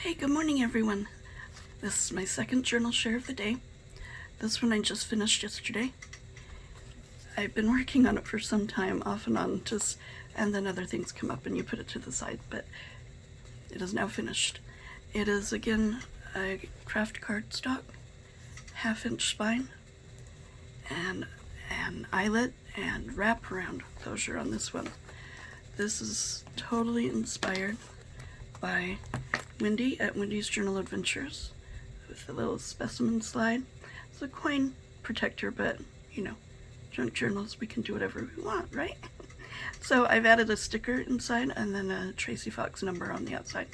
Hey, good morning everyone. This is my second journal share of the day. This one I just finished yesterday. I've been working on it for some time, off and on, and then other things come up and you put it to the side, but it is now finished. It is again a kraft cardstock, 1/2-inch spine, and an eyelet and wraparound closure on this one. This is totally inspired by Wendy at Wendy's Journal Adventures with a little specimen slide. It's a coin protector, but you know, junk journals, we can do whatever we want, right? So I've added a sticker inside and then a Tracy Fox number on the outside.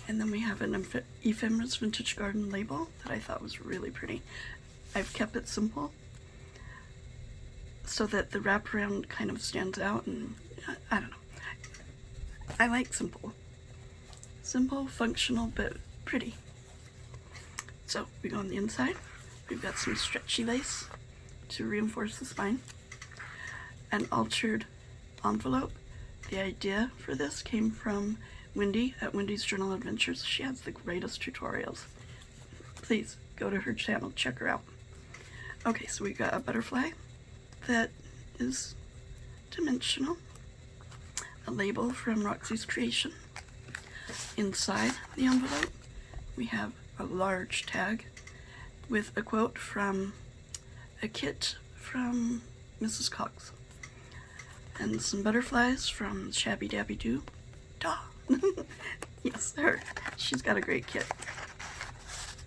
And then we have an Ephemeris Vintage Garden label that I thought was really pretty. I've kept it simple so that the wraparound kind of stands out, and I don't know. I like simple. Simple, functional, but pretty. So we go on the inside. We've got some stretchy lace to reinforce the spine. An altered envelope. The idea for this came from Wendy at Wendy's Journal Adventures. She has the greatest tutorials. Please go to her channel, check her out. Okay, so we got a butterfly that is dimensional. A label from Roxy's Creation. Inside the envelope, we have a large tag with a quote from a kit from Mrs. Cox. And some butterflies from Shabby Dabby Doo. Duh. Yes, her. She's got a great kit.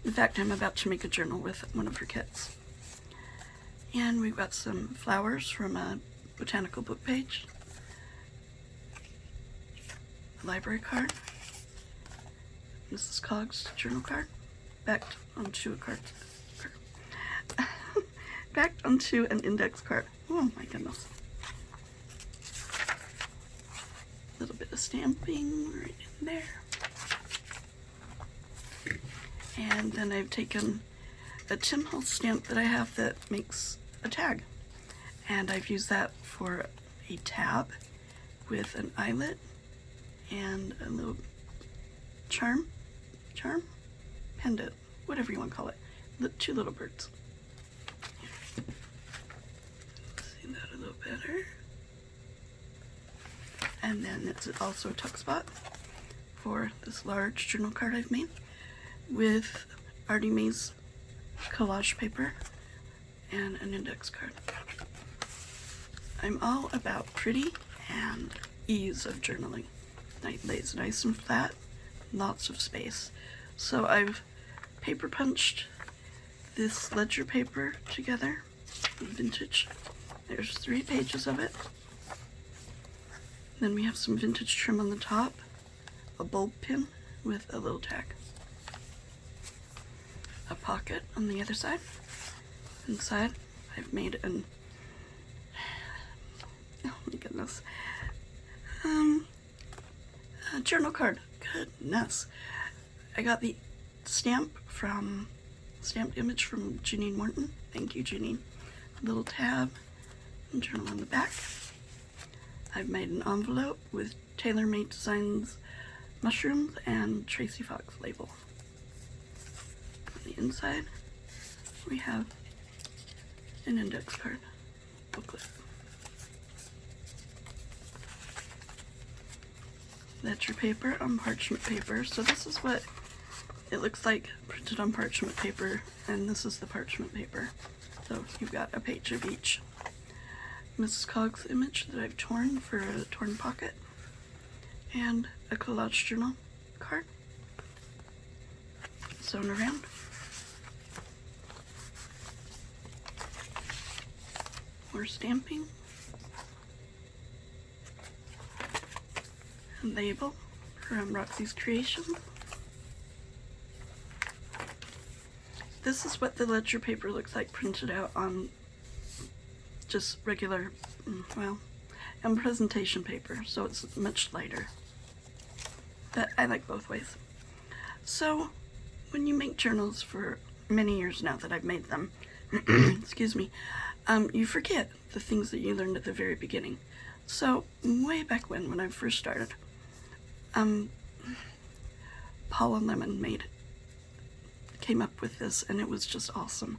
In fact, I'm about to make a journal with one of her kits. And we've got some flowers from a botanical book page. A library card. Mrs. Cogg's journal card. Backed onto a card. Backed onto an index card. Oh my goodness. A little bit of stamping right in there. And then I've taken a Tim Holtz stamp that I have that makes a tag. And I've used that for a tab with an eyelet and a little charm, pendant, whatever you want to call it. Two little birds. See that a little better. And then it's also a tuck spot for this large journal card I've made with Artie Mae's collage paper and an index card. I'm all about pretty and ease of journaling. It lays nice and flat, lots of space. So I've paper punched this ledger paper together, vintage. There's 3 pages of it. Then we have some vintage trim on the top, a bulb pin with a little tag, a pocket on the other side. Inside, I've made an, oh my goodness, a journal card. Goodness. I got the stamped image from Janine Morton. Thank you, Janine. A little tab and journal on the back. I've made an envelope with tailor-made designs, mushrooms, and Tracy Fox label. On the inside, we have an index card booklet. Ledger paper on parchment paper. So this is what it looks like printed on parchment paper, and this is the parchment paper. So you've got a page of each. Mrs. Cogg's image that I've torn for a torn pocket, and a collage journal card sewn around. More stamping. A label from Roxy's Creation. This is what the ledger paper looks like printed out on just regular, and presentation paper, so it's much lighter. But I like both ways. So when you make journals for many years now that I've made them, excuse me, you forget the things that you learned at the very beginning. So way back when I first started, Paula Lemon came up with this, and it was just awesome.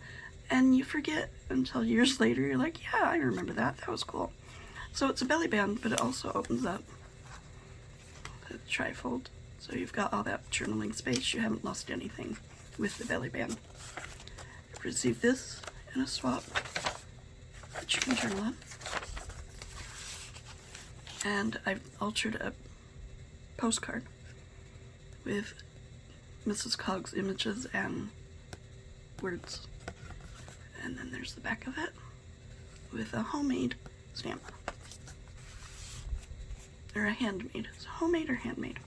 And you forget until years later, you're like, yeah, I remember that. That was cool. So it's a belly band, but it also opens up the trifold. So you've got all that journaling space. You haven't lost anything with the belly band. I've received this in a swap that you can journal on. And I've altered a postcard with Mrs. Cog's images and words. And then there's the back of it with a homemade stamp. Or a handmade. It's homemade or handmade.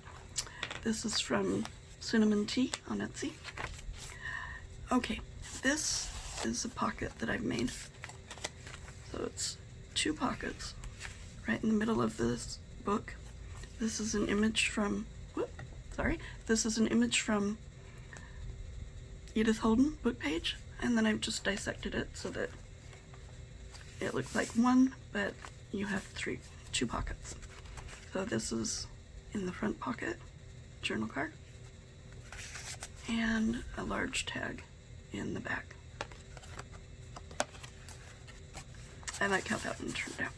This is from Cinnamon Tea on Etsy. Okay, this is a pocket that I've made. So it's 2 pockets right in the middle of this book. This is an image from, this is an image from Edith Holden book page, and then I've just dissected it so that it looks like one, but you have 2 pockets. So this is in the front pocket, journal card, and a large tag in the back. I like how that one turned out.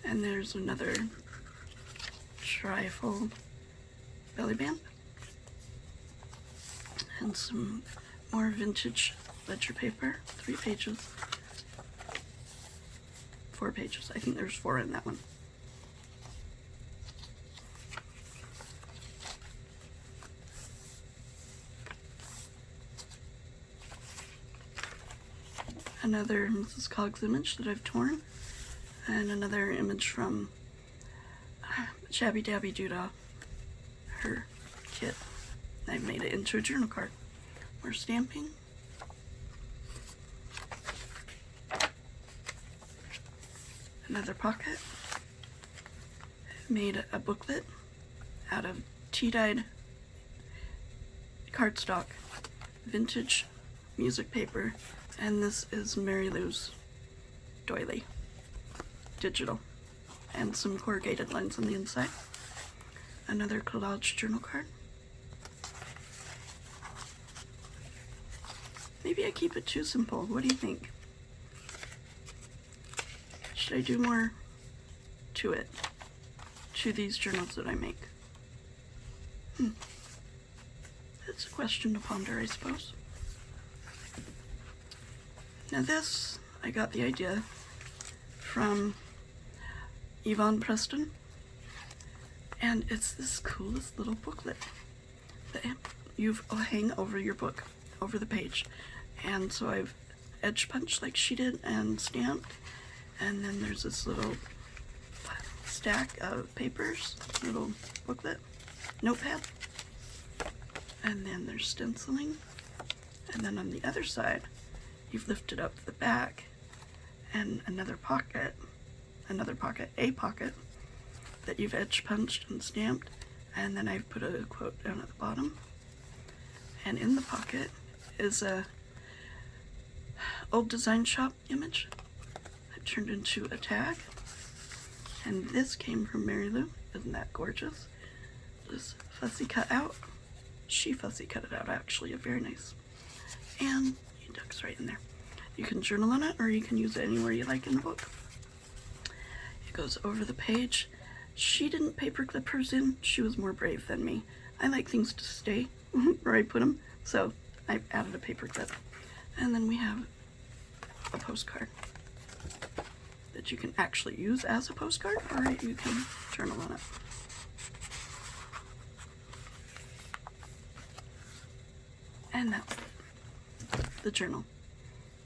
And there's another trifold belly band and some more vintage ledger paper, 3 pages, 4 pages. I think there's 4 in that one. Another Mrs. Cog's image that I've torn, and another image from Shabby Dabby Doodah, her kit. I made it into a journal card. More stamping. Another pocket. Made a booklet out of tea-dyed cardstock, vintage music paper, and this is Mary Lou's doily, digital, and some corrugated lines on the inside. Another collage journal card. Maybe I keep it too simple. What do you think? Should I do more to it, to these journals that I make? That's a question to ponder, I suppose. Now this, I got the idea from Yvonne Preston, and it's this coolest little booklet that you hang over your book, over the page. And so I've edge punched like she did and stamped, and then there's this little stack of papers, little booklet, notepad, and then there's stenciling, and then on the other side you've lifted up the back and a pocket that you've edge punched and stamped, and then I've put a quote down at the bottom, and in the pocket is a old design shop image that turned into a tag, and this came from Mary Lou. Isn't that gorgeous? Just fussy cut out. She fussy cut it out, actually. Very nice. And it ducks right in there. You can journal on it, or you can use it anywhere you like in the book. It goes over the page. She didn't paper clip hers in. She was more brave than me. I like things to stay where I put them, so I added a paper clip. And then we have a postcard that you can actually use as a postcard, or you can journal on it. And that's the journal.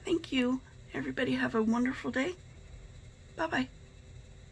Thank you. Everybody have a wonderful day. Bye-bye.